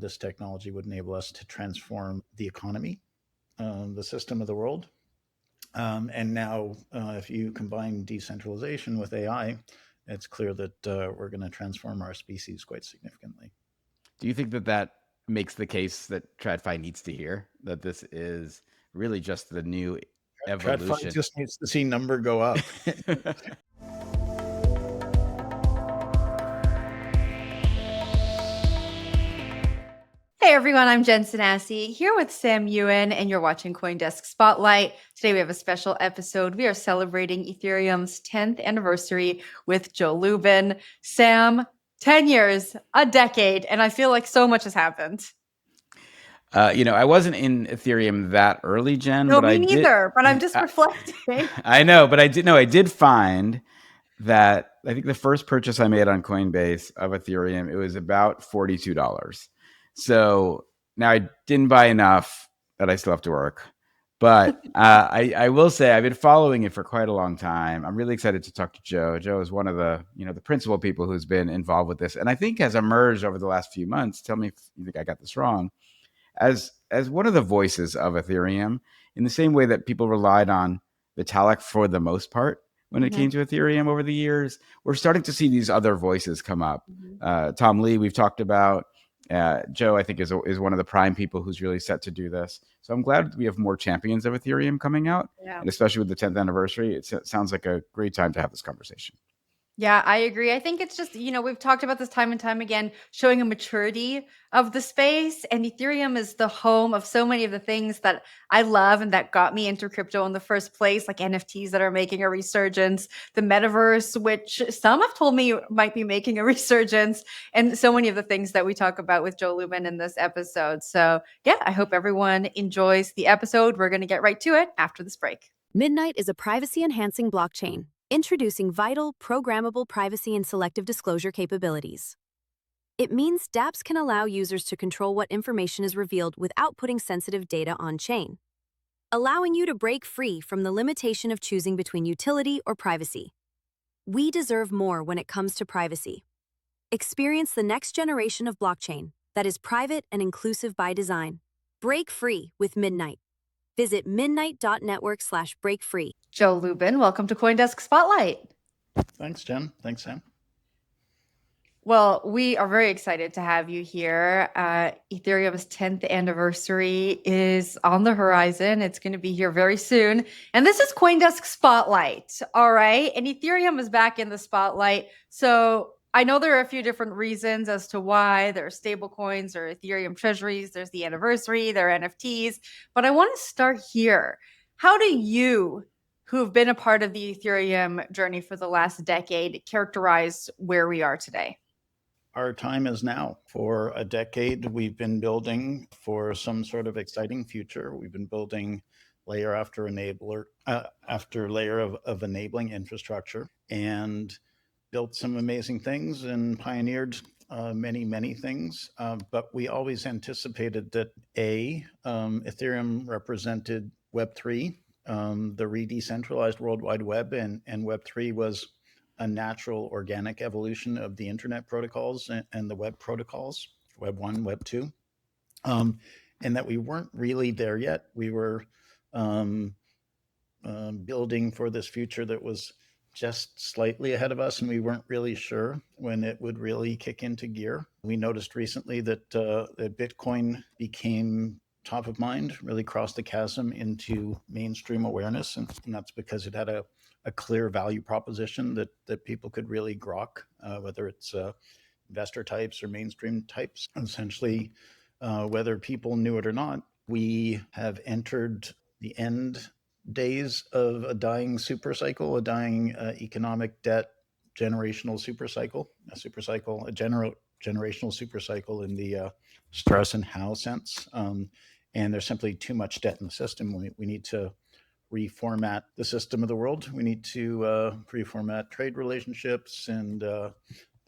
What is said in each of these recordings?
This technology would enable us to transform the economy, the system of the world. And now, if you combine decentralization with AI, it's clear that we're going to transform our species quite significantly. Do you think that that makes the case that TradFi needs to hear, that this is really just the new TradFi evolution? just needs to see number go up. Hey everyone, I'm Jen Sanasi here with Sam Ewan, and you're watching CoinDesk Spotlight. Today we have a special episode. We are celebrating Ethereum's 10th anniversary with Joe Lubin. Sam, 10 years, a decade, and I feel like so much has happened. I wasn't in Ethereum that early, Jen, No, but I me did. neither, but I'm just reflecting. I know, but I did find that I think the first purchase I made on Coinbase of Ethereum, it was about $42. So now I didn't buy enough that I still have to work. But I will say I've been following it for quite a long time. I'm really excited to talk to Joe. Joe is one of the principal people who's been involved with this, and I think has emerged over the last few months. Tell me if you think I got this wrong, as one of the voices of Ethereum, in the same way that people relied on Vitalik for the most part when it came to Ethereum over the years. We're starting to see these other voices come up. Tom Lee, we've talked about. Joe, I think, is one of the prime people who's really set to do this. So I'm glad we have more champions of Ethereum coming out, and especially with the 10th anniversary, it sounds like a great time to have this conversation. Yeah, I agree. I think it's just, we've talked about this time and time again, showing a maturity of the space. And Ethereum is the home of so many of the things that I love and that got me into crypto in the first place, like NFTs that are making a resurgence, the metaverse, which some have told me might be making a resurgence, and so many of the things that we talk about with Joe Lubin in this episode. So, yeah, I hope everyone enjoys the episode. We're going to get right to it after this break. Midnight is a privacy-enhancing blockchain, introducing vital, programmable privacy and selective disclosure capabilities. It means DApps can allow users to control what information is revealed without putting sensitive data on-chain, allowing you to break free from the limitation of choosing between utility or privacy. We deserve more when it comes to privacy. Experience the next generation of blockchain that is private and inclusive by design. Break free with Midnight. Visit midnight.network/breakfree. Joe Lubin, welcome to CoinDesk Spotlight. Thanks, Jen. Thanks, Sam. Well, we are very excited to have you here. Ethereum's 10th anniversary is on the horizon. It's going to be here very soon. And this is CoinDesk Spotlight. All right. And Ethereum is back in the spotlight. So I know there are a few different reasons as to why. There are stable coins, there are Ethereum Treasuries, there's the anniversary, there are NFTs. But I want to start here. How do you, who have been a part of the Ethereum journey for the last decade, characterize where we are today? Our time is now. For a decade, we've been building for some sort of exciting future. We've been building layer after after layer of enabling infrastructure, and built some amazing things and pioneered many things. But we always anticipated that Ethereum represented Web3, the re-decentralized World Wide Web, and Web3 was a natural organic evolution of the internet protocols and the web protocols, Web 1, Web 2, and that we weren't really there yet. We were building for this future that was just slightly ahead of us, and we weren't really sure when it would really kick into gear. We noticed recently that Bitcoin became top of mind, really crossed the chasm into mainstream awareness, and that's because it had a clear value proposition that people could really grok, whether it's investor types or mainstream types. Essentially, whether people knew it or not, we have entered the end days of a dying super cycle, a dying economic debt generational super cycle, a generational super cycle in the stress and how sense. And there's simply too much debt in the system. We need to reformat the system of the world. We need to reformat trade relationships and the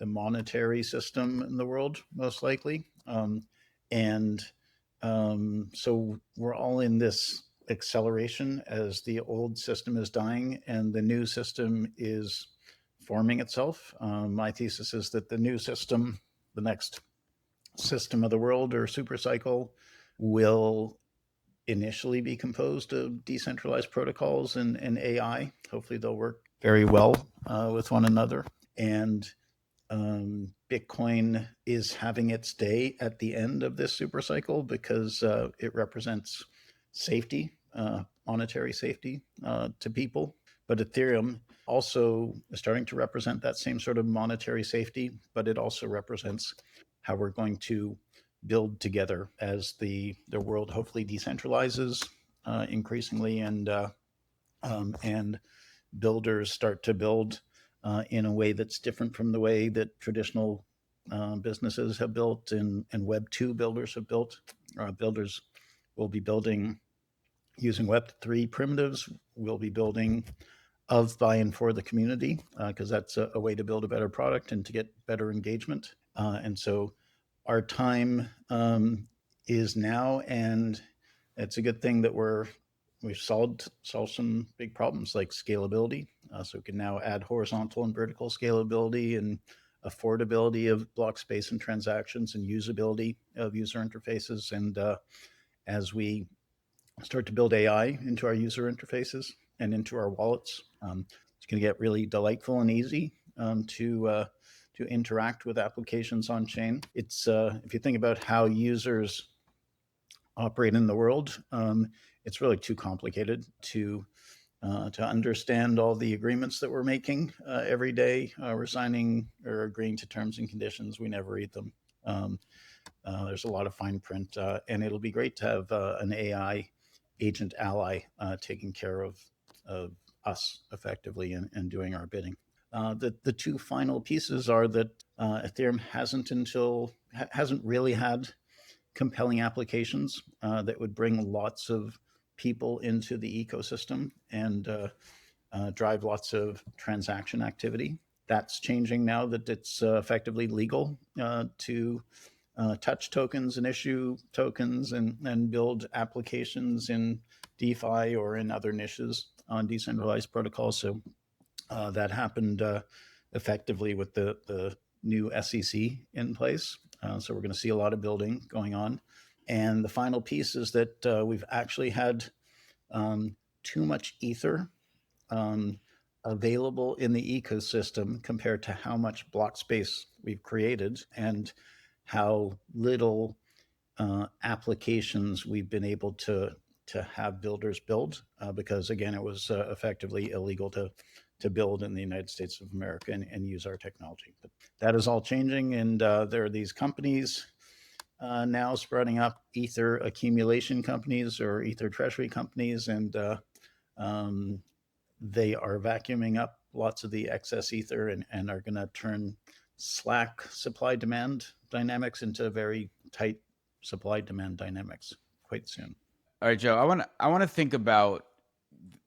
monetary system in the world, most likely. So we're all in this acceleration as the old system is dying and the new system is forming itself. My thesis is that the new system, the next system of the world or super cycle will initially be composed of decentralized protocols and AI. Hopefully, they'll work very well with one another. And Bitcoin is having its day at the end of this super cycle because it represents safety, monetary safety to people. But Ethereum also is starting to represent that same sort of monetary safety, but it also represents how we're going to build together as the world hopefully decentralizes increasingly, and builders start to build in a way that's different from the way that traditional businesses have built and Web 2 builders have built. Builders will be building using Web 3 primitives. We'll be building of, by, and for the community because that's a way to build a better product and to get better engagement. And so our time is now, and it's a good thing that we've solved some big problems like scalability. So we can now add horizontal and vertical scalability and affordability of block space and transactions and usability of user interfaces. And as we start to build AI into our user interfaces and into our wallets, it's going to get really delightful and easy to interact with applications on chain. It's if you think about how users operate in the world, it's really too complicated to understand all the agreements that we're making every day. We're signing or agreeing to terms and conditions. We never read them. There's a lot of fine print, and it'll be great to have an AI agent ally taking care of us effectively and doing our bidding. The two final pieces are that Ethereum hasn't really had compelling applications that would bring lots of people into the ecosystem and drive lots of transaction activity. That's changing now that it's effectively legal to touch tokens and issue tokens and build applications in DeFi or in other niches on decentralized protocols. So that happened effectively with the new SEC in place. So we're going to see a lot of building going on. And the final piece is that we've actually had too much Ether available in the ecosystem compared to how much block space we've created and how little applications we've been able to have builders build because again it was effectively illegal to build in the United States of America and use our technology. But that is all changing, and there are these companies now sprouting up, Ether accumulation companies or Ether treasury companies, and they are vacuuming up lots of the excess Ether and are going to turn slack supply-demand dynamics into very tight supply-demand dynamics quite soon. All right, Joe, I want to think about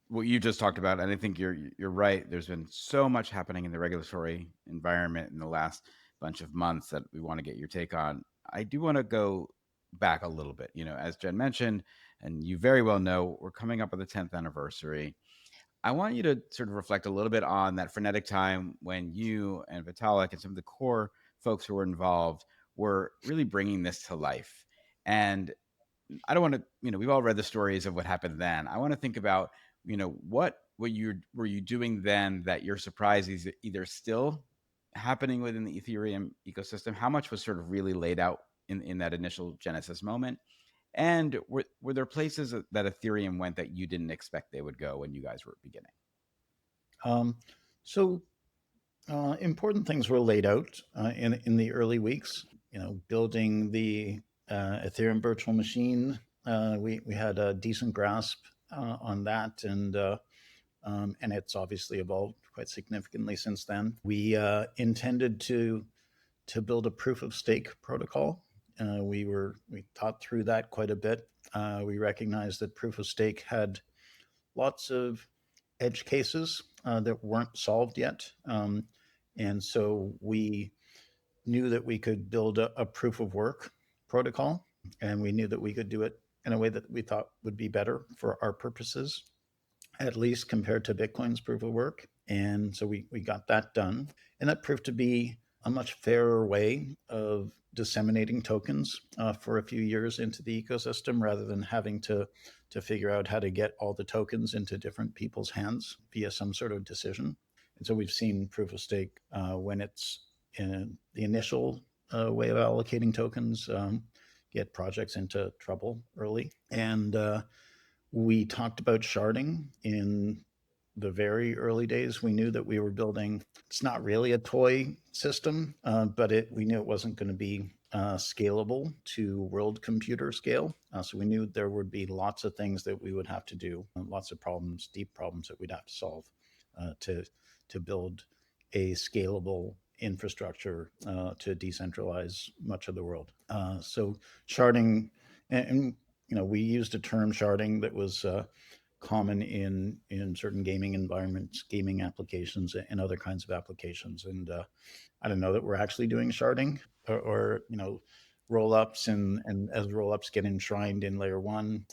what you just talked about, and I think you're right. There's been so much happening in the regulatory environment in the last bunch of months that we want to get your take on. I do want to go back a little bit. You know, as Jen mentioned, and you very well know, we're coming up with the 10th anniversary. I want you to sort of reflect a little bit on that frenetic time when you and Vitalik and some of the core folks who were involved were really bringing this to life. And I don't want to, we've all read the stories of what happened then. I want to think about, what were you doing then that you're surprised is either still happening within the Ethereum ecosystem? How much was sort of really laid out in that initial Genesis moment? And were there places that Ethereum went that you didn't expect they would go when you guys were beginning? So important things were laid out in the early weeks. Building the Ethereum virtual machine, we had a decent grasp on that, and it's obviously evolved quite significantly since then. We intended to build a proof of stake protocol. We thought through that quite a bit. We recognized that proof of stake had lots of edge cases that weren't solved yet. And so we knew that we could build a proof of work protocol, and we knew that we could do it in a way that we thought would be better for our purposes, at least compared to Bitcoin's proof of work. And so we got that done. And that proved to be a much fairer way of disseminating tokens for a few years into the ecosystem rather than having to figure out how to get all the tokens into different people's hands via some sort of decision. And so we've seen proof of stake when it's in the initial way of allocating tokens get projects into trouble early. And we talked about sharding in the very early days. We knew that we were building, it's not really a toy system, but we knew it wasn't going to be scalable to world computer scale. So we knew there would be lots of things that we would have to do, lots of problems, deep problems that we'd have to solve to build a scalable infrastructure to decentralize much of the world. So sharding, and we used a term sharding that was common in certain gaming environments, gaming applications, and other kinds of applications. And I don't know that we're actually doing sharding or roll ups, and as roll ups get enshrined in layer one,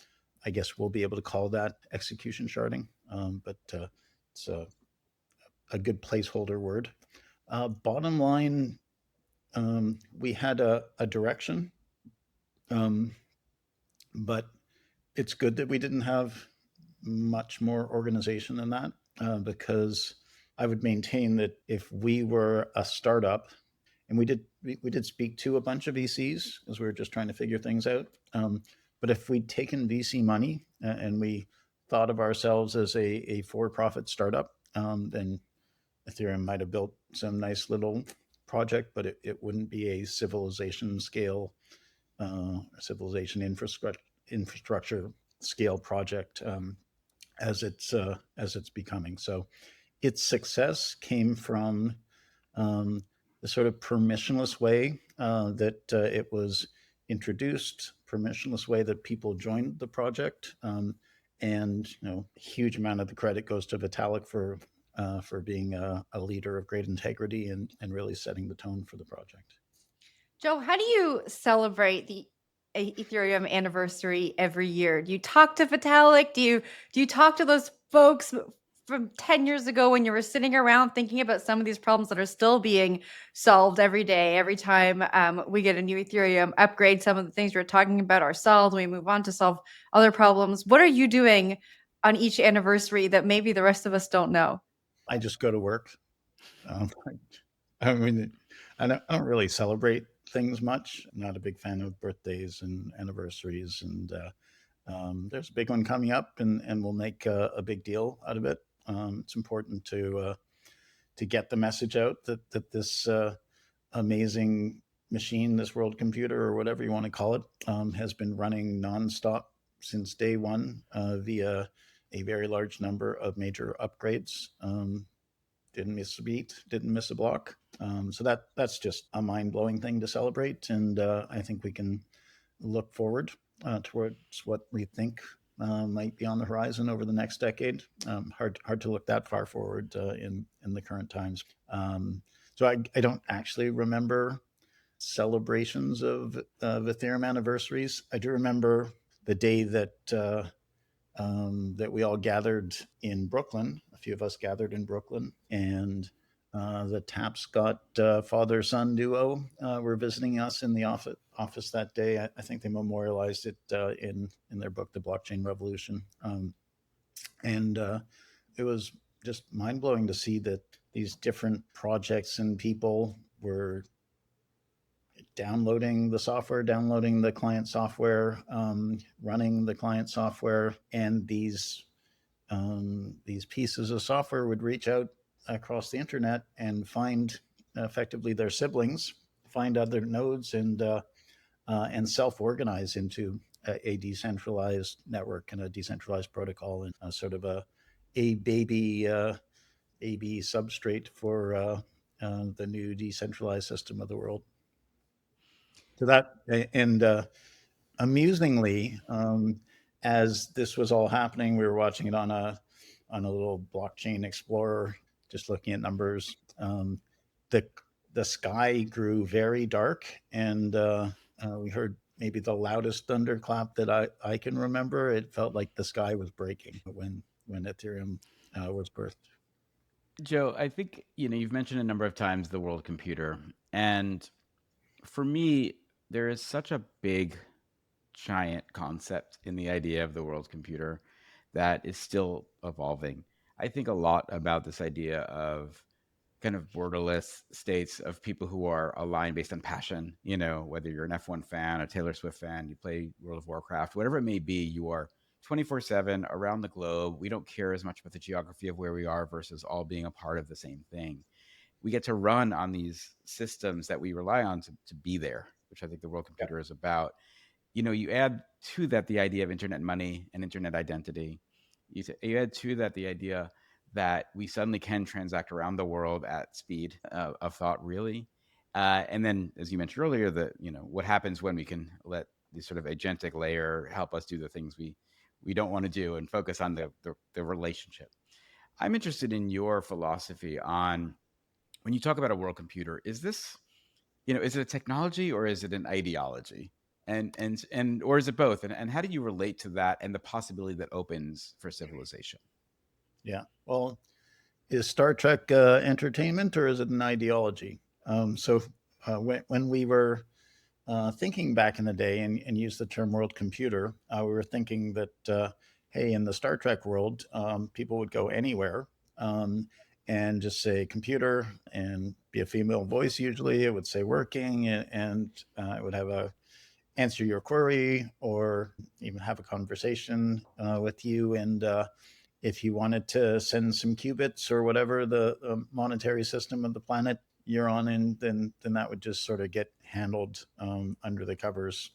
I guess we'll be able to call that execution sharding. But it's a good placeholder word. Bottom line, we had a direction, but it's good that we didn't have much more organization than that, because I would maintain that if we were a startup, and we did speak to a bunch of VCs as we were just trying to figure things out, but if we'd taken VC money and we thought of ourselves as a for-profit startup, then Ethereum might have built some nice little project, but it wouldn't be a civilization scale, civilization infrastructure scale project as it's becoming. So its success came from the sort of permissionless way that it was introduced, permissionless way that people joined the project, and a huge amount of the credit goes to Vitalik for being a leader of great integrity and really setting the tone for the project. Joe, how do you celebrate the Ethereum anniversary every year? Do you talk to Vitalik? Do you talk to those folks from 10 years ago when you were sitting around thinking about some of these problems that are still being solved every day, every time we get a new Ethereum upgrade? Some of the things we're talking about are solved. We move on to solve other problems. What are you doing on each anniversary that maybe the rest of us don't know? I just go to work. I mean, I don't really celebrate things much. I'm not a big fan of birthdays and anniversaries, and there's a big one coming up, and we'll make a big deal out of it. It's important to get the message out that this amazing machine, this world computer, or whatever you want to call it, has been running nonstop since day one via a very large number of major upgrades. Didn't miss a beat, didn't miss a block. So that's just a mind-blowing thing to celebrate, and I think we can look forward towards what we think might be on the horizon over the next decade. Hard to look that far forward in the current times. So I don't actually remember celebrations of Ethereum anniversaries. I do remember the day that we all gathered in Brooklyn. A few of us gathered in Brooklyn, and the Taps got father-son duo were visiting us in the office that day. I think they memorialized it in their book, The Blockchain Revolution. And it was just mind-blowing to see that these different projects and people were downloading the software, downloading the client software, running the client software, and these pieces of software would reach out across the internet and find effectively their siblings, find other nodes, and self-organize into a decentralized network and a decentralized protocol, and sort of a baby substrate for the new decentralized system of the world. So that, and amusingly, as this was all happening, we were watching it on a little blockchain explorer, just looking at numbers. The sky grew very dark, and we heard maybe the loudest thunderclap that I can remember. It felt like the sky was breaking when Ethereum was birthed. Joe, I think you've mentioned a number of times the world computer, and For me, there is such a big, giant concept in the idea of the world computer that is still evolving. I think a lot about this idea of kind of borderless states of people who are aligned based on passion. You know, whether you're an F1 fan, a Taylor Swift fan, you play World of Warcraft, whatever it may be, you are 24/7 around the globe. We don't care as much about the geography of where we are versus all being a part of the same thing. We get to run on these systems that we rely on to be there, which I think the world computer is about. You know, you add to that the idea of internet money and internet identity. You add to that the idea that we suddenly can transact around the world at speed of thought, really. And then, as you mentioned earlier, what happens when we can let the sort of agentic layer help us do the things we don't want to do and focus on the relationship. I'm interested in your philosophy on when you talk about a world computer. Is this, is it a technology or is it an ideology? And or is it both? And how do you relate to that and the possibility that opens for civilization? Yeah. Well, is Star Trek entertainment or is it an ideology? When we were thinking back in the day and used the term world computer, we were thinking that, hey, in the Star Trek world, people would go anywhere and just say computer and be a female voice. Usually it would say working, and it would have a answer your query or even have a conversation with you. And if you wanted to send some qubits or whatever the monetary system of the planet you're on, and then that would just sort of get handled under the covers.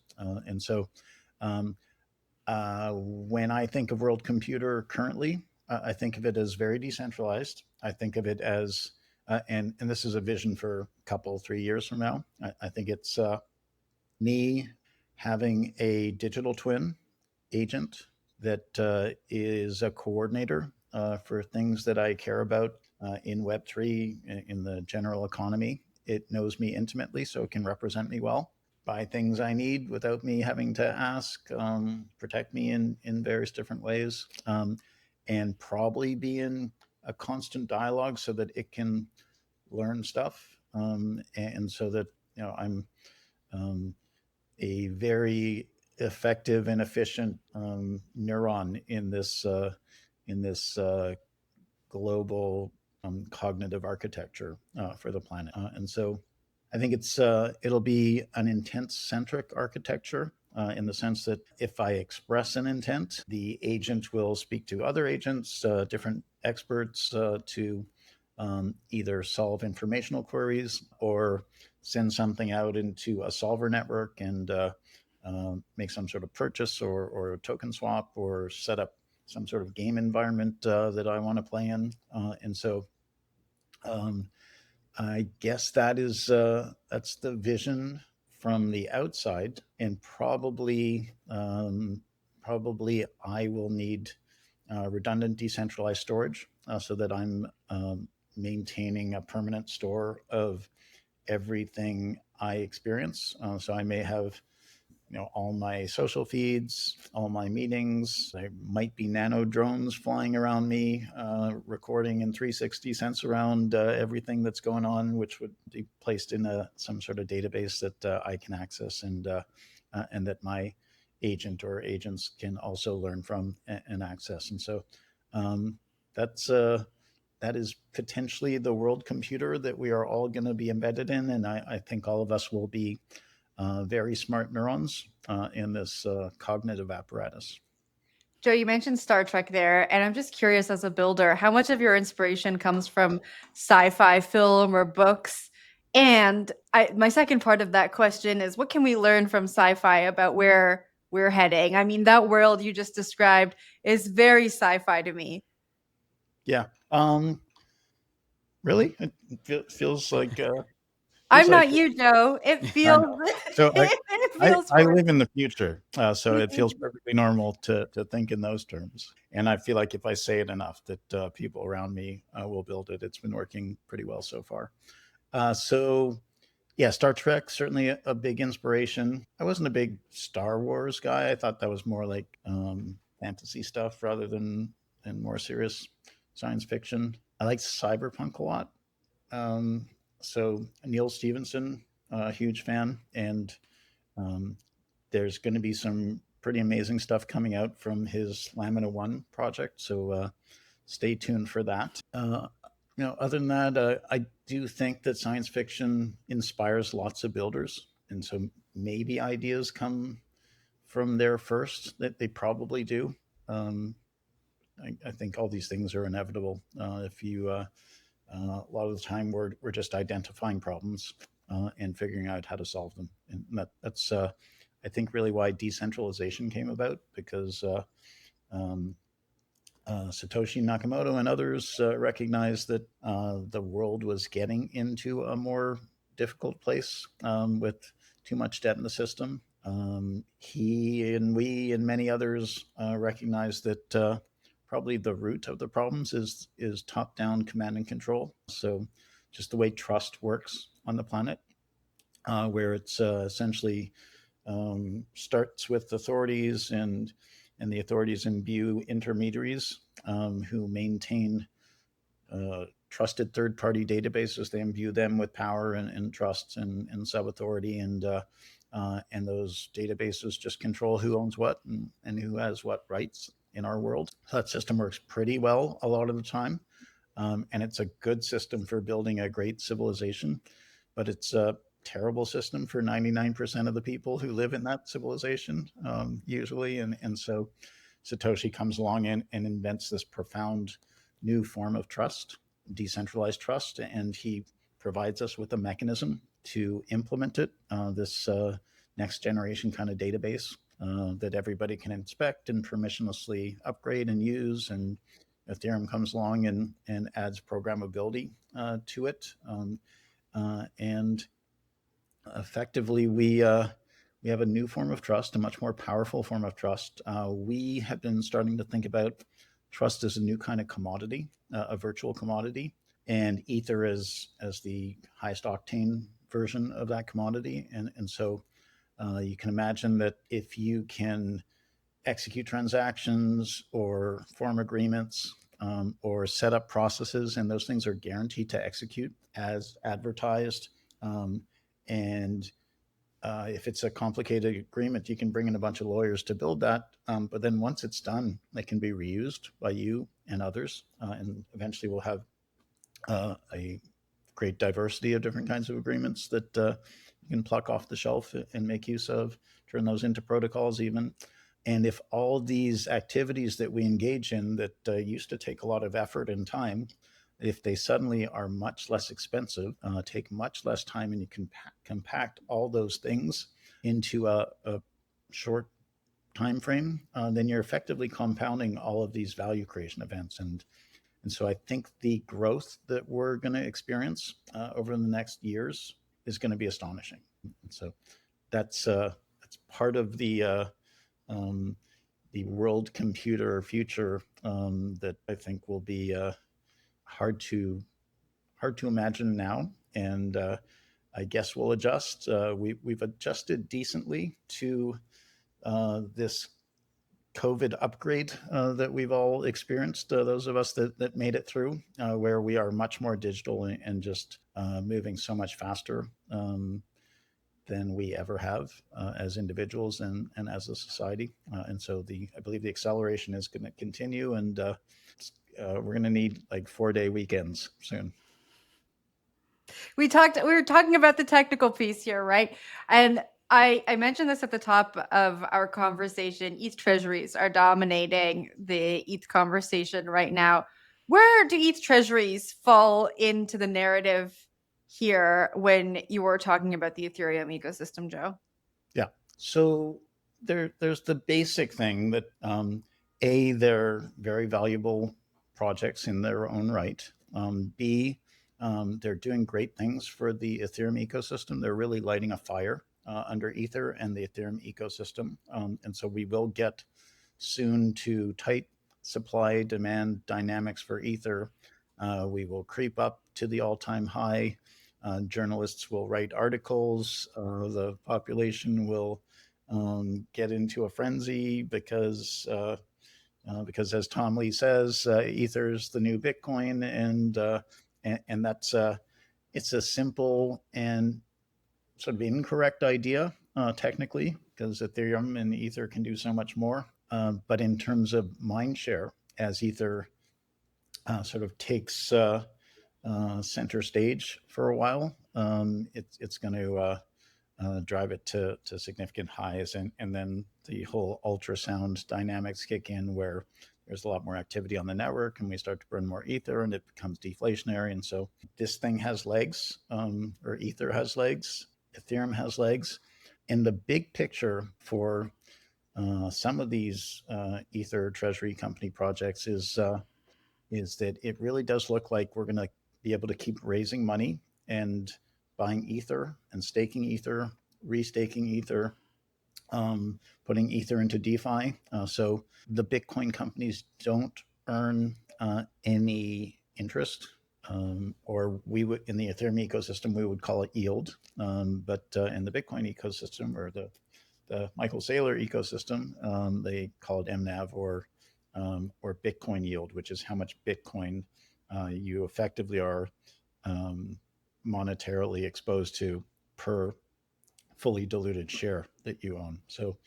Um, when I think of world computer currently, I think of it as very decentralized. I think of it as and this is a vision for a couple 3 years from now. I think it's me having a digital twin agent that is a coordinator for things that I care about in Web3, in the general economy. It knows me intimately, so it can represent me well, buy things I need without me having to ask, protect me in various different ways, and probably be in a constant dialogue so that it can learn stuff, and so that I'm um, a very effective and efficient neuron in this global cognitive architecture for the planet. And so I think it'll be an intent centric architecture. In the sense that if I express an intent, the agent will speak to other agents, different experts, to either solve informational queries or send something out into a solver network and make some sort of purchase or a token swap or set up some sort of game environment that I want to play in. Um, I guess that's the vision from the outside, and probably I will need redundant decentralized storage so that I'm maintaining a permanent store of everything I experience. So I may have all my social feeds, all my meetings. There might be nano drones flying around me, recording in 360 cents around everything that's going on, which would be placed in some sort of database that I can access and that my agent or agents can also learn from and access. And so um, that's that is potentially the world computer that we are all going to be embedded in, and I think all of us will be very smart neurons in this cognitive apparatus. Joe, you mentioned Star Trek there, and I'm just curious as a builder, how much of your inspiration comes from sci-fi film or books? And my second part of that question is, what can we learn from sci-fi about where we're heading? I mean, that world you just described is very sci-fi to me. Yeah. Really? It feels like I'm not you, Joe. It I feels know. So it feels I for live in the future, so it feels perfectly normal to think in those terms. And I feel like if I say it enough, that people around me will build it. It's been working pretty well so far. So yeah, Star Trek certainly a big inspiration. I wasn't a big Star Wars guy. I thought that was more like fantasy stuff rather than more serious science fiction. I liked cyberpunk a lot. Um, so Neil Stevenson a huge fan, and there's going to be some pretty amazing stuff coming out from his Lamina One project. So stay tuned for that. Other than that, I do think that science fiction inspires lots of builders, and so maybe ideas come from there first. That they probably do. Um, I think all these things are inevitable. If you A lot of the time we're just identifying problems and figuring out how to solve them, and that's I think really why decentralization came about, because um, Satoshi Nakamoto and others recognized that the world was getting into a more difficult place with too much debt in the system. He and we and many others recognized that probably the root of the problems is top-down command and control. So just the way trust works on the planet, where it's essentially starts with authorities, and the authorities imbue intermediaries who maintain trusted third-party databases. They imbue them with power and trust and sub-authority, and those databases just control who owns what and who has what rights in our world. So that system works pretty well a lot of the time, and it's a good system for building a great civilization, but it's a terrible system for 99% of the people who live in that civilization, usually. And so Satoshi comes along and invents this profound new form of trust, decentralized trust, and he provides us with a mechanism to implement it, this next generation kind of database that everybody can inspect and permissionlessly upgrade and use. And Ethereum comes along and adds programmability to it. And effectively, we have a new form of trust, a much more powerful form of trust. We have been starting to think about trust as a new kind of commodity, a virtual commodity, and Ether as the highest octane version of that commodity. And so you can imagine that if you can execute transactions or form agreements or set up processes, and those things are guaranteed to execute as advertised. And if it's a complicated agreement, you can bring in a bunch of lawyers to build that. But then once it's done, it can be reused by you and others. And eventually we'll have a great diversity of different kinds of agreements that you can pluck off the shelf and make use of, turn those into protocols even. And if all these activities that we engage in that used to take a lot of effort and time, if they suddenly are much less expensive, take much less time, and you can compact all those things into a short time frame, then you're effectively compounding all of these value creation events. And so I think the growth that we're going to experience over the next years is going to be astonishing. And so that's part of the world computer future that I think will be hard to imagine now. And I guess we'll adjust. We've adjusted decently to this COVID upgrade that we've all experienced, those of us that made it through, where we are much more digital and just moving so much faster than we ever have as individuals and as a society. And so I believe the acceleration is going to continue, and we're going to need like 4-day weekends soon. We were talking about the technical piece here, right? And I mentioned this at the top of our conversation. ETH treasuries are dominating the ETH conversation right now. Where do ETH treasuries fall into the narrative here when you were talking about the Ethereum ecosystem, Joe? Yeah. So there's the basic thing that they're very valuable projects in their own right. B, they're doing great things for the Ethereum ecosystem. They're really lighting a fire under Ether and the Ethereum ecosystem. And so we will get soon to tight supply demand dynamics for Ether. We will creep up to the all-time high. Journalists will write articles. The population will get into a frenzy because as Tom Lee says, Ether's the new Bitcoin, and that's it's a simple and sort of incorrect idea technically, because Ethereum and Ether can do so much more. But in terms of mind share, as Ether sort of takes center stage for a while, it's going to drive it to significant highs. And then the whole ultrasound dynamics kick in, where there's a lot more activity on the network and we start to burn more Ether and it becomes deflationary. And so this thing has legs, or Ether has legs, Ethereum has legs. And the big picture for some of these Ether Treasury company projects is that it really does look like we're going to be able to keep raising money and buying Ether and staking Ether, restaking Ether, putting Ether into DeFi. So the Bitcoin companies don't earn any interest, or we would, in the Ethereum ecosystem, we would call it yield. But in the Bitcoin ecosystem, or the Michael Saylor ecosystem, they call it MNAV, or Bitcoin yield, which is how much Bitcoin you effectively are monetarily exposed to per fully diluted share that you own. So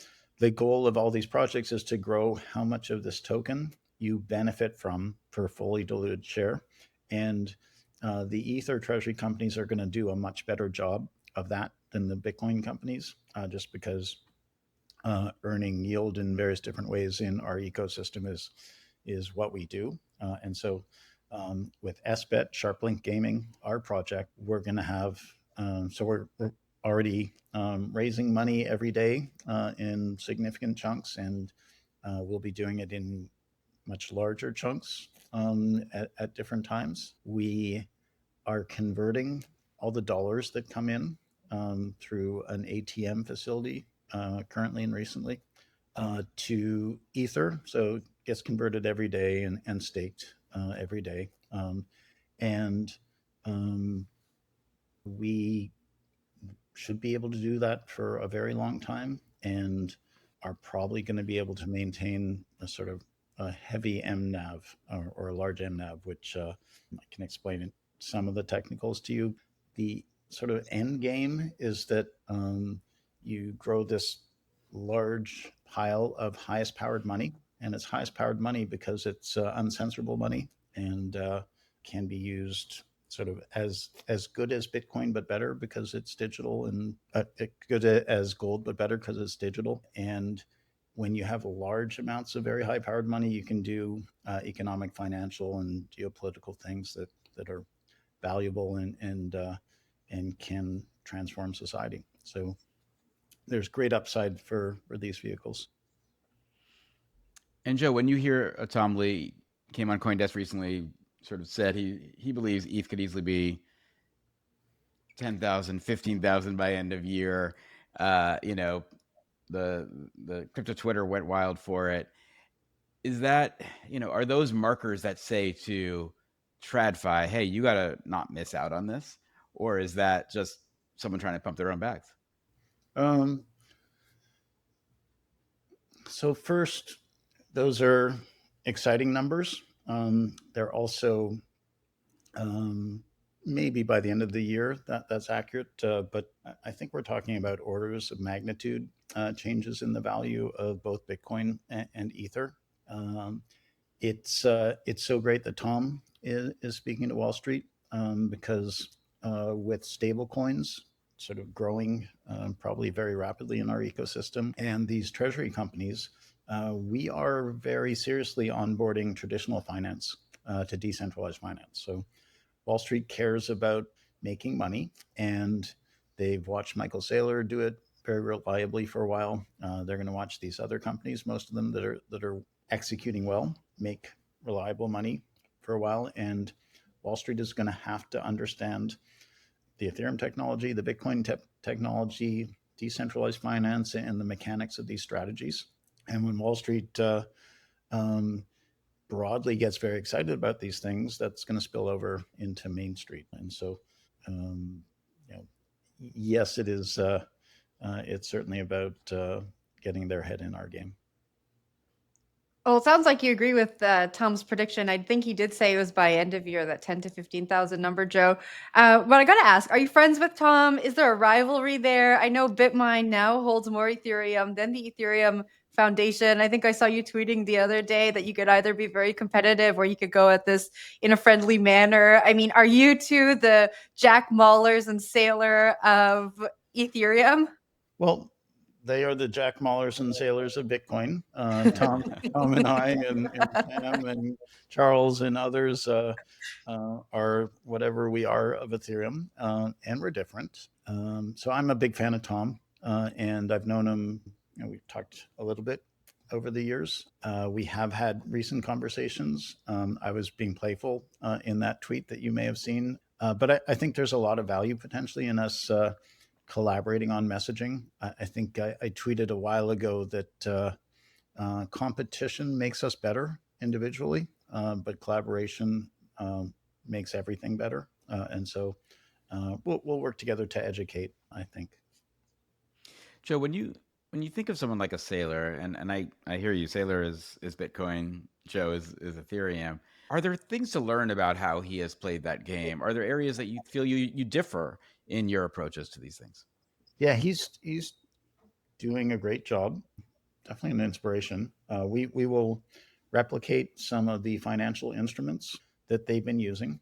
the goal of all these projects is to grow how much of this token you benefit from per fully diluted share. And the Ether treasury companies are going to do a much better job of that than the Bitcoin companies, just because earning yield in various different ways in our ecosystem is what we do. And so with SBET, SharpLink Gaming, our project, we're going to have, so we're already raising money every day in significant chunks, and we'll be doing it in much larger chunks at different times. We are converting all the dollars that come in through an ATM facility currently and recently to Ether. So it gets converted every day and staked every day. And we should be able to do that for a very long time, and are probably going to be able to maintain a sort of a heavy MNAV, or a large MNAV, which I can explain some of the technicals to you. The sort of end game is that you grow this large pile of highest powered money, and it's highest powered money because it's uncensorable money, and can be used sort of as good as Bitcoin but better because it's digital, and good as gold but better because it's digital. And when you have large amounts of very high powered money, you can do economic, financial, and geopolitical things that are valuable and can transform society. So there's great upside for these vehicles. And Joe, when you hear Tom Lee came on CoinDesk recently, sort of said he believes ETH could easily be 10,000, 15,000 by end of year. The crypto Twitter went wild for it. Is that, are those markers that say to TradFi, hey, you got to not miss out on this? Or is that just someone trying to pump their own bags? So first, those are exciting numbers. They're also maybe by the end of the year that's accurate, but I think we're talking about orders of magnitude changes in the value of both Bitcoin and Ether. It's so great that Tom is speaking to Wall Street, because with stable coins sort of growing probably very rapidly in our ecosystem, and these treasury companies, we are very seriously onboarding traditional finance to decentralized finance. So Wall Street cares about making money, and they've watched Michael Saylor do it very reliably for a while. They're going to watch these other companies, most of them that are executing well, make reliable money for a while. And Wall Street is going to have to understand the Ethereum technology, the Bitcoin technology, decentralized finance, and the mechanics of these strategies. And when Wall Street broadly gets very excited about these things, that's going to spill over into Main Street. And so, yes, it is. It's certainly about getting their head in our game. Well, it sounds like you agree with Tom's prediction. I think he did say it was by end of year, that 10 to 15,000 number, Joe. But I got to ask, are you friends with Tom? Is there a rivalry there? I know BitMine now holds more Ethereum than the Ethereum Foundation. I think I saw you tweeting the other day that you could either be very competitive or you could go at this in a friendly manner. I mean, are you two the Jack Mahlers and Saylor of Ethereum? Well, they are the Jack Mahlers and Sailors of Bitcoin. Tom and I and Sam and Charles and others are whatever we are of Ethereum, and we're different. So I'm a big fan of Tom, and I've known him. We've talked a little bit over the years. We have had recent conversations. I was being playful in that tweet that you may have seen, but I think there's a lot of value potentially in us collaborating on messaging. I think I tweeted a while ago that competition makes us better individually, but collaboration makes everything better. And so we'll work together to educate, I think. Joe, when you think of someone like a Sailor, and I hear you, Sailor is Bitcoin, Joe is Ethereum. Are there things to learn about how he has played that game? Are there areas that you feel you differ in your approaches to these things? Yeah, he's doing a great job. Definitely an inspiration. We will replicate some of the financial instruments that they've been using.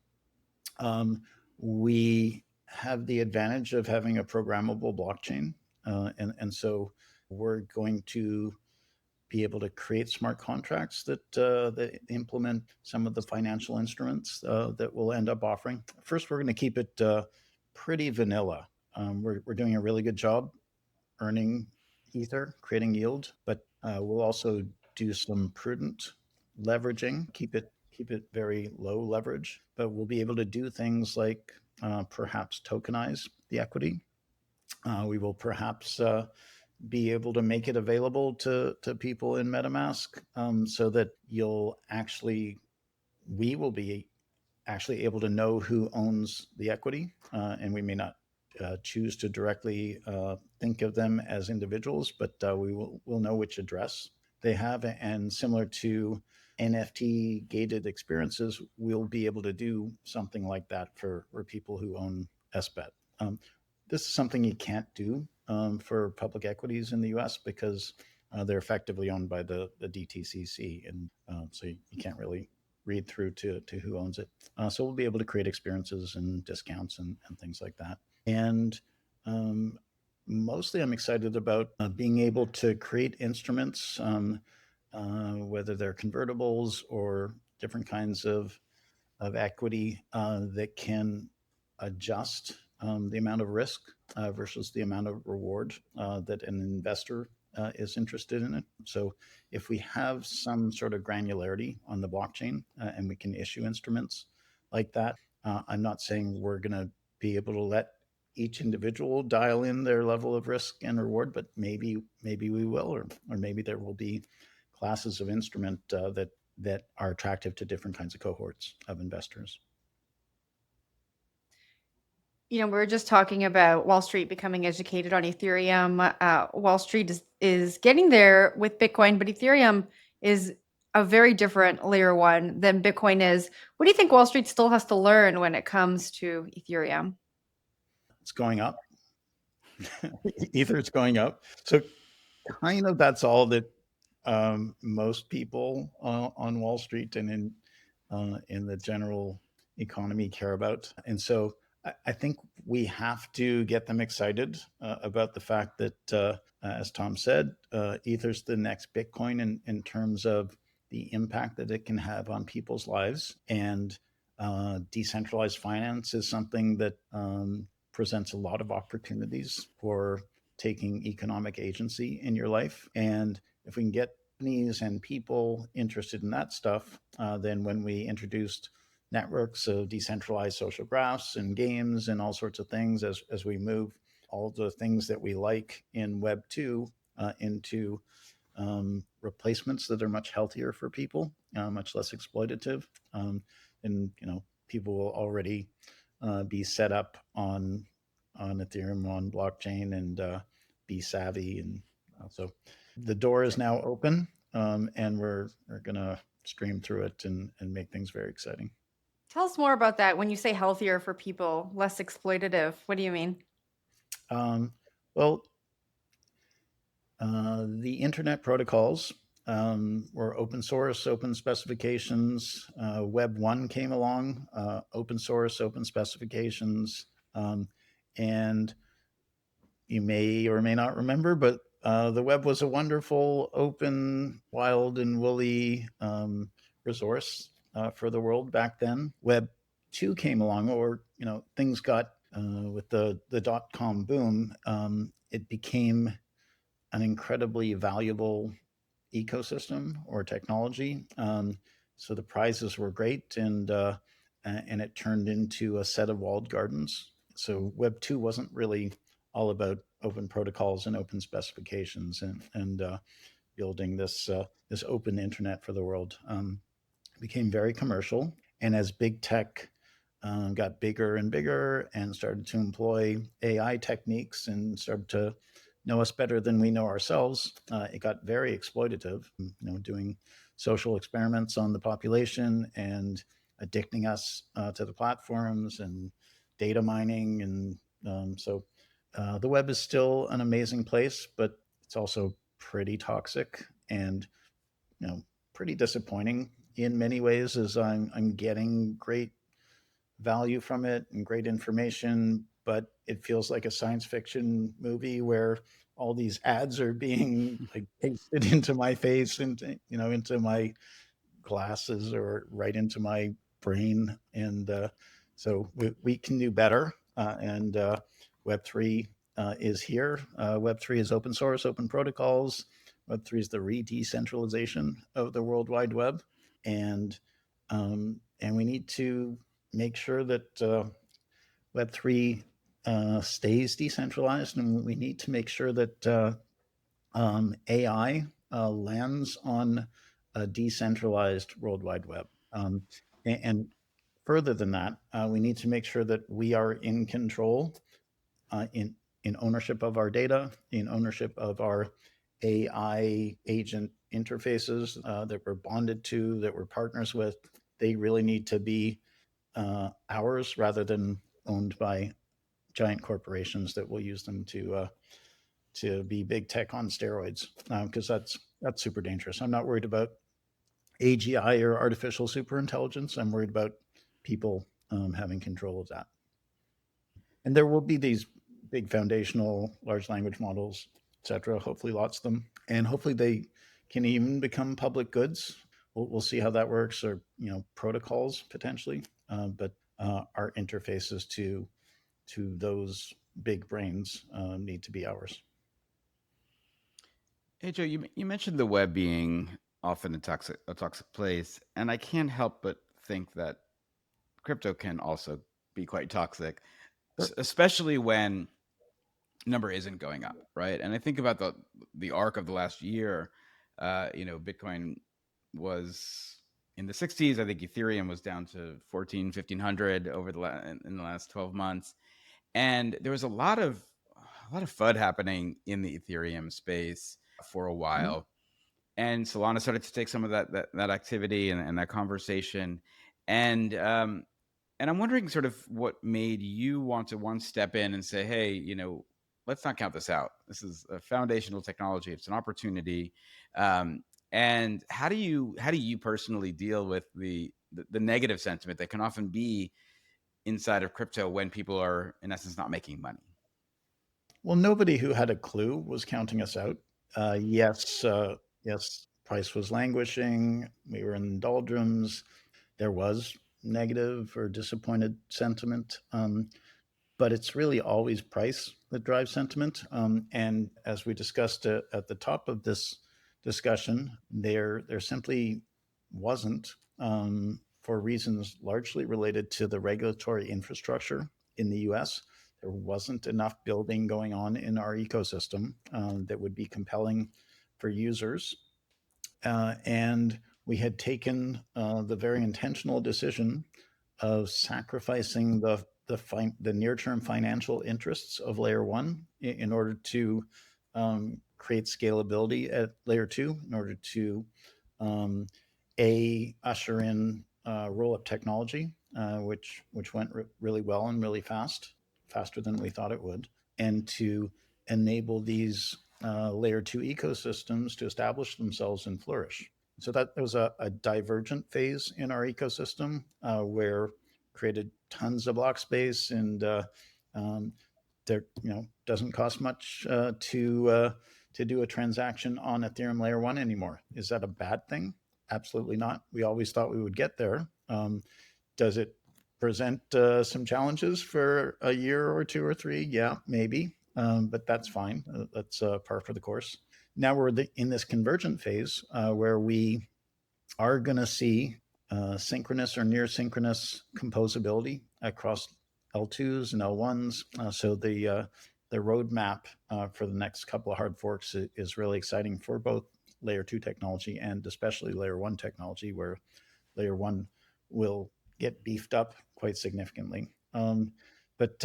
We have the advantage of having a programmable blockchain, and so we're going to be able to create smart contracts that implement some of the financial instruments that we'll end up offering. First, we're going to keep it pretty vanilla. We're doing a really good job earning ether, creating yield, but we'll also do some prudent leveraging. Keep it very low leverage, but we'll be able to do things like perhaps tokenize the equity. We will perhaps be able to make it available to people in MetaMask, so that we will be actually able to know who owns the equity, and we may not choose to directly think of them as individuals, but we'll know which address they have. And similar to NFT gated experiences, we'll be able to do something like that for people who own SBET. This is something you can't do for public equities in the US because they're effectively owned by the DTCC, and so you can't really read through to who owns it. So we'll be able to create experiences and discounts and things like that. And mostly I'm excited about being able to create instruments, whether they're convertibles or different kinds of equity that can adjust the amount of risk versus the amount of reward that an investor is interested in it. So if we have some sort of granularity on the blockchain and we can issue instruments like that, I'm not saying we're going to be able to let each individual dial in their level of risk and reward, but maybe we will, or maybe there will be classes of instrument that are attractive to different kinds of cohorts of investors. You know, we were just talking about Wall Street becoming educated on Ethereum. Wall Street is getting there with Bitcoin, but Ethereum is a very different layer one than Bitcoin is. What do you think Wall Street still has to learn when it comes to Ethereum? It's going up. Ether's going up. So kind of that's all that most people on Wall Street and in the general economy care about. And so I think we have to get them excited about the fact that, as Tom said, Ether's the next Bitcoin in terms of the impact that it can have on people's lives. And decentralized finance is something that presents a lot of opportunities for taking economic agency in your life. And if we can get companies and people interested in that stuff, then when we introduced networks of decentralized social graphs and games and all sorts of things, as we move all the things that we like in Web 2 into replacements that are much healthier for people, much less exploitative, and people will already be set up on Ethereum, on blockchain, and be savvy. And so the door is now open and we're going to stream through it and make things very exciting. Tell us more about that. When you say healthier for people, less exploitative, what do you mean? Well, the internet protocols were open source, open specifications. Web 1 came along, open source, open specifications. And you may or may not remember, but the web was a wonderful, open, wild, and woolly resource for the world back then. Web 2 came along, or things got with the .com boom. It became an incredibly valuable ecosystem or technology. So the prizes were great, and it turned into a set of walled gardens. So Web 2 wasn't really all about open protocols and open specifications and building this open internet for the world. It became very commercial, and as big tech got bigger and bigger and started to employ AI techniques and started to know us better than we know ourselves, it got very exploitative, doing social experiments on the population and addicting us to the platforms and data mining. And so the web is still an amazing place, but it's also pretty toxic and pretty disappointing in many ways, as I'm getting great value from it and great information, but it feels like a science fiction movie where all these ads are being like pasted into my face and into my glasses or right into my brain. And so we can do better. And Web3 is here. Web3 is open source, open protocols. Web3 is the re-decentralization of the World Wide Web. And we need to make sure that Web3 stays decentralized, and we need to make sure that AI lands on a decentralized World Wide Web. And further than that, we need to make sure that we are in control, in ownership of our data, in ownership of our AI agent interfaces that we're bonded to, that we're partners with. They really need to be ours rather than owned by giant corporations that will use them to be big tech on steroids, because that's super dangerous. I'm not worried about AGI or artificial superintelligence. I'm worried about people having control of that. And there will be these big foundational large language models, et cetera, hopefully lots of them. And hopefully they can even become public goods. We'll see how that works, or protocols potentially. But our interfaces to those big brains need to be ours. Hey, Joe, you mentioned the web being often a toxic place, and I can't help but think that crypto can also be quite toxic, especially when number isn't going up, right? And I think about the arc of the last year. Bitcoin was in the 60s. I think Ethereum was down to 1,500 over in the last 12 months, and there was a lot of FUD happening in the Ethereum space for a while. And Solana started to take some of that activity and that conversation. And I'm wondering sort of what made you want to step in and say, hey, let's not count this out. This is a foundational technology. It's an opportunity. And how do you personally deal with the negative sentiment that can often be inside of crypto when people are, in essence, not making money? Well, nobody who had a clue was counting us out. Yes, price was languishing. We were in doldrums. There was negative or disappointed sentiment. But it's really always price that drives sentiment. And as we discussed at the top of this discussion, there simply wasn't, for reasons largely related to the regulatory infrastructure in the US. There wasn't enough building going on in our ecosystem that would be compelling for users. And we had taken the very intentional decision of sacrificing the near-term financial interests of layer one in order to create scalability at layer 2 in order to usher in roll-up technology, which went really well and really fast, faster than we thought it would, and to enable these layer 2 ecosystems to establish themselves and flourish. So that was a divergent phase in our ecosystem where created tons of block space, and there doesn't cost much to do a transaction on Ethereum layer 1 anymore. Is that a bad thing? Absolutely not. We always thought we would get there. Does it present some challenges for a year or 2 or 3? Yeah, maybe, but that's fine. That's par for the course. Now we're in this convergent phase where we are going to see synchronous or near synchronous composability across L2s and L1s. So the roadmap for the next couple of hard forks is really exciting for both layer 2 technology and especially layer 1 technology, where layer 1 will get beefed up quite significantly. But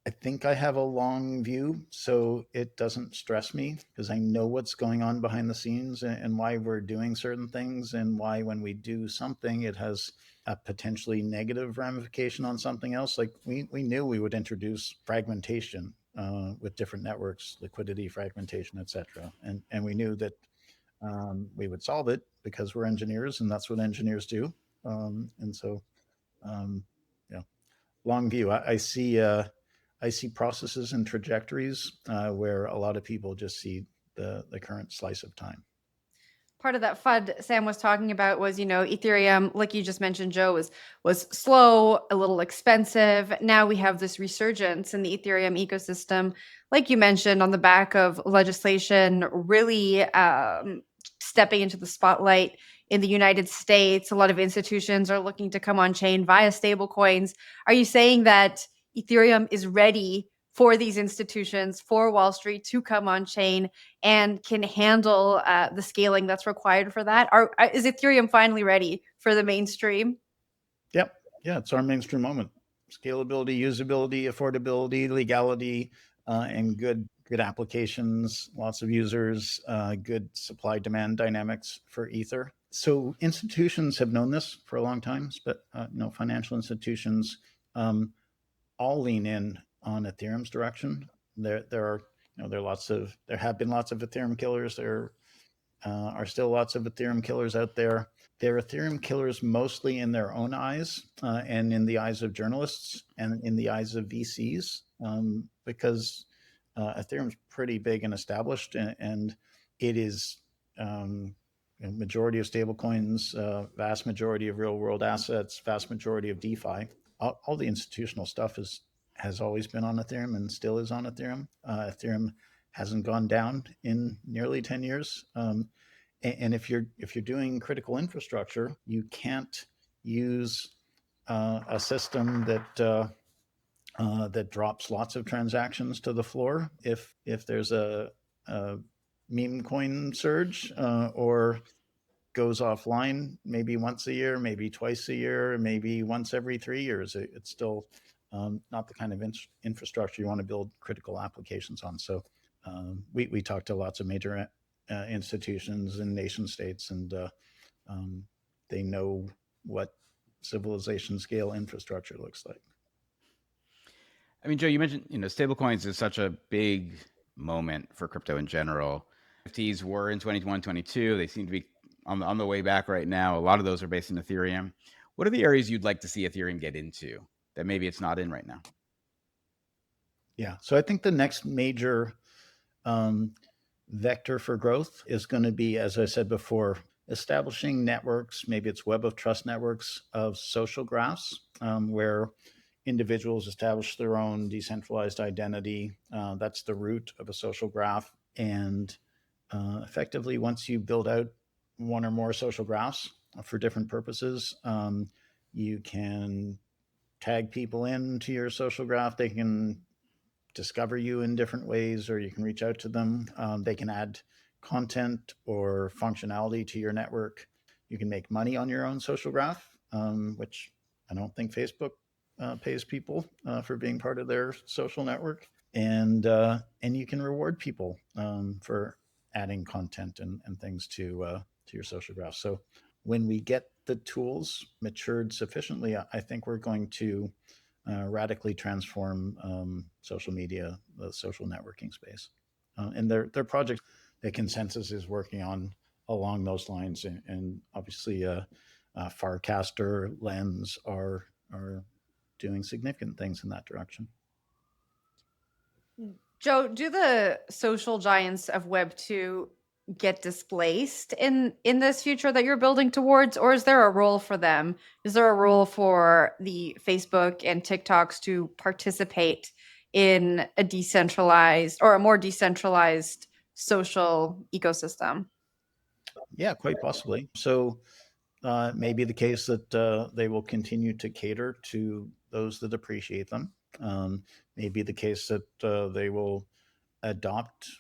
I think I have a long view, so it doesn't stress me because I know what's going on behind the scenes and why we're doing certain things, and why when we do something, it has a potentially negative ramification on something else. Like we knew we would introduce fragmentation with different networks, liquidity fragmentation, etc. And we knew that we would solve it because we're engineers and that's what engineers do. And so, long view. I see processes and trajectories where a lot of people just see the current slice of time. Part of that FUD Sam was talking about was, Ethereum, like you just mentioned, Joe, was slow, a little expensive. Now we have this resurgence in the Ethereum ecosystem, like you mentioned, on the back of legislation really stepping into the spotlight in the United States. A lot of institutions are looking to come on chain via stablecoins. Are you saying that Ethereum is ready for these institutions, for Wall Street to come on chain and can handle the scaling that's required for that? Is Ethereum finally ready for the mainstream? Yep. Yeah, it's our mainstream moment. Scalability, usability, affordability, legality, and good applications, lots of users, good supply demand dynamics for Ether. So institutions have known this for a long time, but financial institutions all lean in on Ethereum's direction. There have been lots of Ethereum killers. There are still lots of Ethereum killers out there. They're Ethereum killers mostly in their own eyes and in the eyes of journalists and in the eyes of VCs because Ethereum's pretty big and established, and it is majority of stablecoins, vast majority of real world assets, vast majority of DeFi. All the institutional stuff has always been on Ethereum and still is on Ethereum. Ethereum hasn't gone down in nearly 10 years. And if you're doing critical infrastructure, you can't use a system that drops lots of transactions to the floor if there's a meme coin surge or goes offline maybe once a year, maybe twice a year, maybe once every 3 years. It's still not the kind of infrastructure you want to build critical applications on. So we talked to lots of major institutions and nation states, and they know what civilization scale infrastructure looks like. I mean, Joe, you mentioned, stablecoins is such a big moment for crypto in general. NFTs were in 21, 22. They seem to be on the way back right now. A lot of those are based in Ethereum. What are the areas you'd like to see Ethereum get into that maybe it's not in right now? Yeah, so I think the next major vector for growth is going to be, as I said before, establishing networks, maybe it's web of trust networks of social graphs where individuals establish their own decentralized identity. That's the root of a social graph. And effectively, once you build out one or more social graphs for different purposes, you can tag people into your social graph. They can discover you in different ways, or you can reach out to them. They can add content or functionality to your network. You can make money on your own social graph, which I don't think Facebook pays people for being part of their social network. and you can reward people for adding content and things to your social graph. So when we get the tools matured sufficiently, I think we're going to radically transform social media, the social networking space. And their projects that ConsenSys is working on along those lines, and obviously Farcaster, Lens are doing significant things in that direction. Joe, do the social giants of Web 2 get displaced in this future that you're building towards, or is there a role for them? Is there a role for the Facebook and TikToks to participate in a decentralized or a more decentralized social ecosystem? Yeah, quite possibly. So may be the case that they will continue to cater to those that appreciate them. May be the case that they will adopt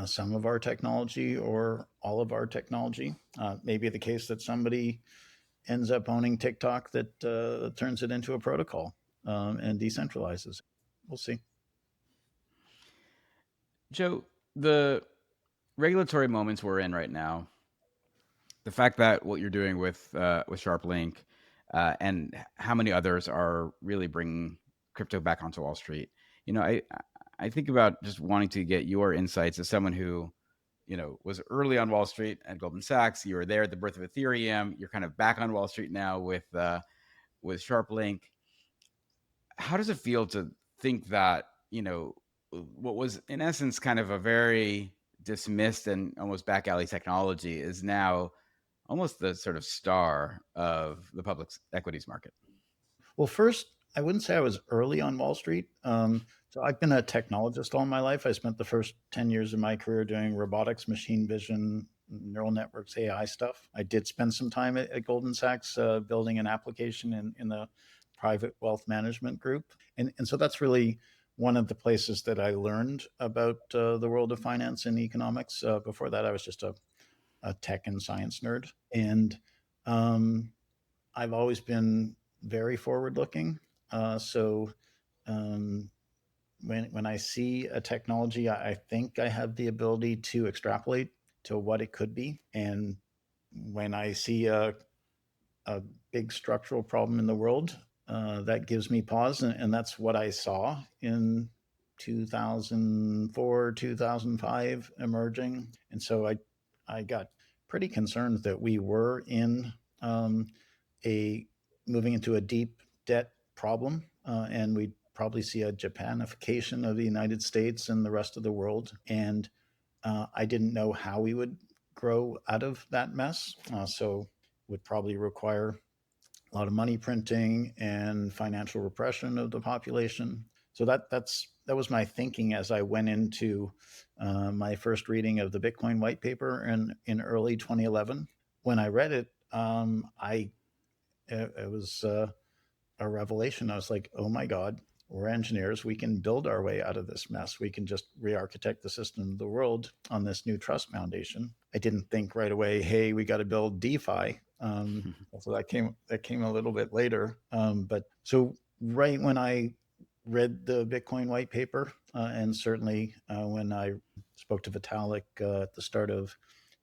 some of our technology or all of our technology. Maybe the case that somebody ends up owning TikTok that turns it into a protocol and decentralizes. We'll see. Joe, the regulatory moments we're in right now, the fact that what you're doing with SharpLink and how many others are really bringing crypto back onto Wall Street, I think about just wanting to get your insights as someone who, was early on Wall Street at Goldman Sachs. You were there at the birth of Ethereum. You're kind of back on Wall Street now with SharpLink. How does it feel to think that, what was in essence kind of a very dismissed and almost back alley technology is now almost the sort of star of the public equities market? Well, first, I wouldn't say I was early on Wall Street. So I've been a technologist all my life. I spent the first 10 years of my career doing robotics, machine vision, neural networks, AI stuff. I did spend some time at Goldman Sachs building an application in the private wealth management group. And so that's really one of the places that I learned about the world of finance and economics. Before that, I was just a tech and science nerd. And I've always been very forward looking. So when I see a technology, I think I have the ability to extrapolate to what it could be. And when I see a big structural problem in the world, that gives me pause. And that's what I saw in 2004, 2005 emerging. And so I got pretty concerned that we were in a moving into a deep debt problem, and we'd probably see a Japanification of the United States and the rest of the world. And I didn't know how we would grow out of that mess. So would probably require a lot of money printing and financial repression of the population. So that was my thinking as I went into my first reading of the Bitcoin white paper in early 2011. When I read it, it was a revelation. I was like, oh my God, we're engineers. We can build our way out of this mess. We can just re-architect the system of the world on this new trust foundation. I didn't think right away, hey, we got to build DeFi. So that came a little bit later. But so right when I read the Bitcoin white paper, and certainly when I spoke to Vitalik at the start of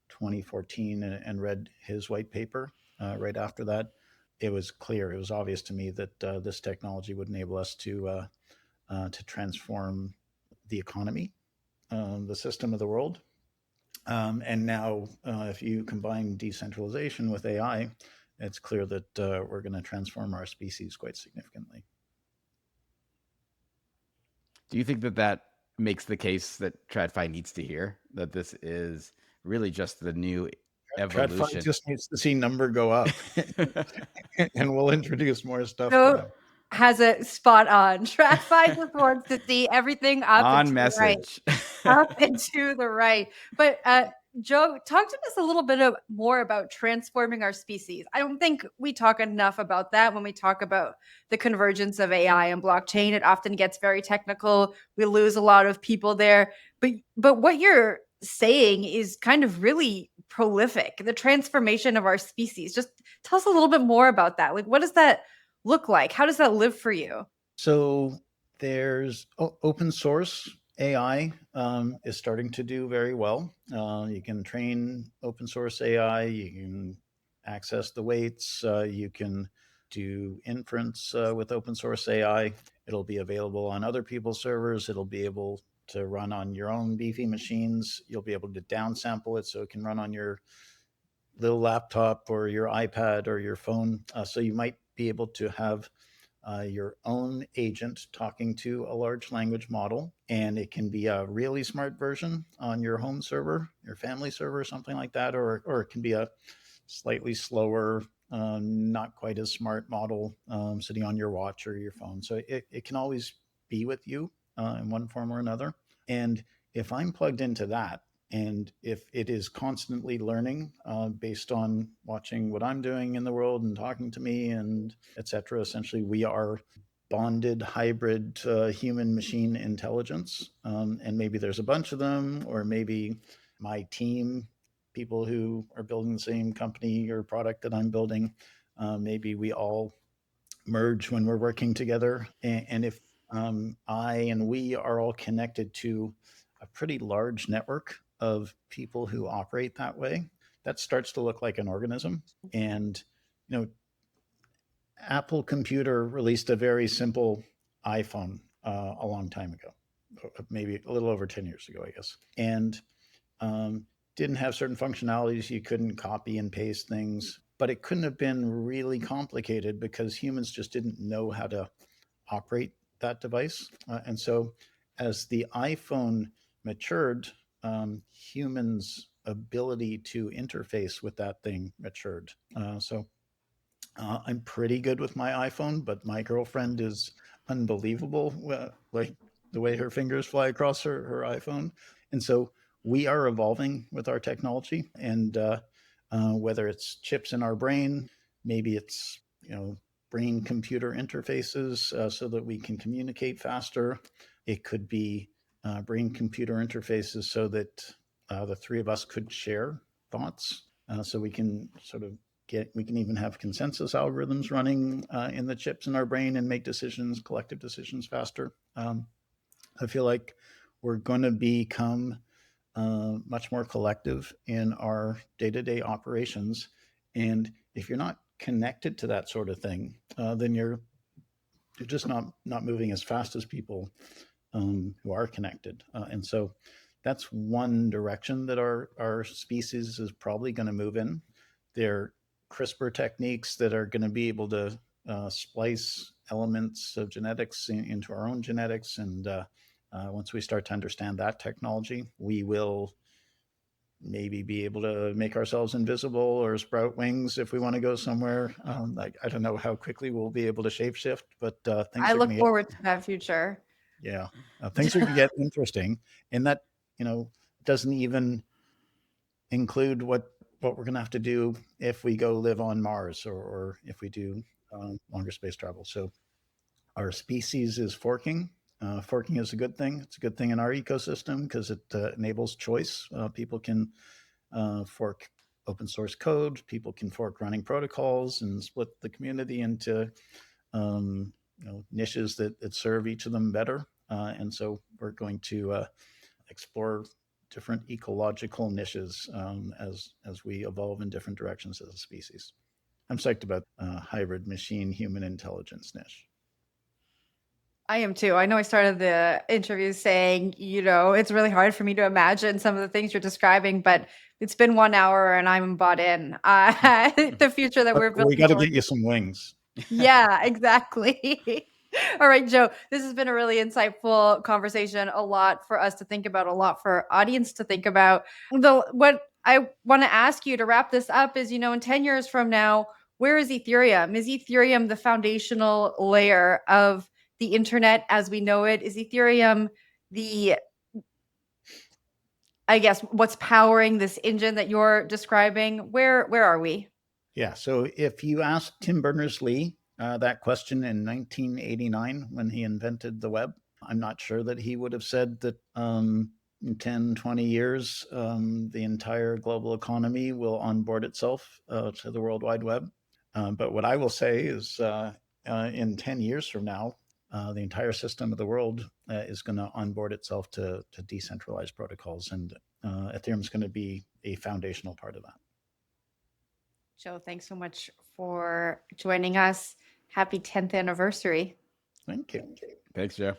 2014 and read his white paper right after that, it was clear, it was obvious to me that this technology would enable us to transform the economy, the system of the world. And now, if you combine decentralization with AI, it's clear that we're going to transform our species quite significantly. Do you think that makes the case that TradFi needs to hear, that this is really just the new evolution? TradFi just needs to see number go up, and we'll introduce more stuff Joe for them. has it spot on. TradFi just wants to see everything up On and to the right. message. Up and to the right. But Joe, talk to us a little bit more about transforming our species. I don't think we talk enough about that when we talk about the convergence of AI and blockchain. It often gets very technical. We lose a lot of people there. But what you're saying is kind of really prolific. The transformation of our species. Just tell us a little bit more about that. Like, what does that look like? How does that live for you? So There's open source AI is starting to do very well. You can train open source AI. You can access the weights. You can do inference with open source AI. It'll be available on other people's servers. It'll be able to run on your own beefy machines. You'll be able to downsample it so it can run on your little laptop or your iPad or your phone. So you might be able to have your own agent talking to a large language model, and it can be a really smart version on your home server, your family server, something like that, or it can be a slightly slower, not quite as smart model sitting on your watch or your phone. So it can always be with you in one form or another. And if I'm plugged into that, and if it is constantly learning based on watching what I'm doing in the world and talking to me and etc., essentially we are bonded hybrid human machine intelligence. And maybe there's a bunch of them, or maybe my team, people who are building the same company or product that I'm building, maybe we all merge when we're working together. And if I and we are all connected to a pretty large network of people who operate that way, that starts to look like an organism. And, you know, Apple Computer released a very simple iPhone a long time ago, maybe a little over 10 years ago, I guess. And didn't have certain functionalities. You couldn't copy and paste things, but it couldn't have been really complicated because humans just didn't know how to operate that device. And so as the iPhone matured, humans' ability to interface with that thing matured. I'm pretty good with my iPhone, but my girlfriend is unbelievable, like the way her fingers fly across her iPhone. And so we are evolving with our technology, and whether it's chips in our brain, maybe it's brain computer interfaces so that we can communicate faster. It could be brain computer interfaces so that the three of us could share thoughts, so we can we can even have consensus algorithms running in the chips in our brain and make decisions, collective decisions faster. I feel like we're going to become much more collective in our day-to-day operations. And if you're not connected to that sort of thing, then you're just not moving as fast as people who are connected. And so that's one direction that our species is probably going to move in. There CRISPR techniques that are going to be able to splice elements of genetics into our own genetics. And once we start to understand that technology, we will maybe be able to make ourselves invisible or sprout wings if we want to go somewhere. I don't know how quickly we'll be able to shapeshift, but things I are going look to forward to that future. yeah, things are going to get interesting, and that doesn't even include what we're going to have to do if we go live on Mars, or if we do longer space travel. So our species is forking. Forking is a good thing. It's a good thing in our ecosystem because it enables choice. People can fork open source code. People can fork running protocols and split the community into niches that serve each of them better. And so we're going to explore different ecological niches as we evolve in different directions as a species. I'm psyched about hybrid machine human intelligence niche. I am too. I know I started the interview saying, it's really hard for me to imagine some of the things you're describing, but it's been 1 hour and I'm bought in. The future that we're building. We got to get you some wings. Yeah, exactly. All right, Joe, this has been a really insightful conversation, a lot for us to think about, a lot for our audience to think about. What I want to ask you to wrap this up is, in 10 years from now, where is Ethereum? Is Ethereum the foundational layer of the internet as we know it? Is Ethereum what's powering this engine that you're describing? Where are we? Yeah. So if you asked Tim Berners-Lee that question in 1989 when he invented the web, I'm not sure that he would have said that in 10, 20 years, the entire global economy will onboard itself to the World Wide Web. But what I will say is in 10 years from now, the entire system of the world is going to onboard itself to decentralized protocols, and Ethereum is going to be a foundational part of that. Joe, thanks so much for joining us. Happy 10th anniversary. Thank you. Thanks, Joe.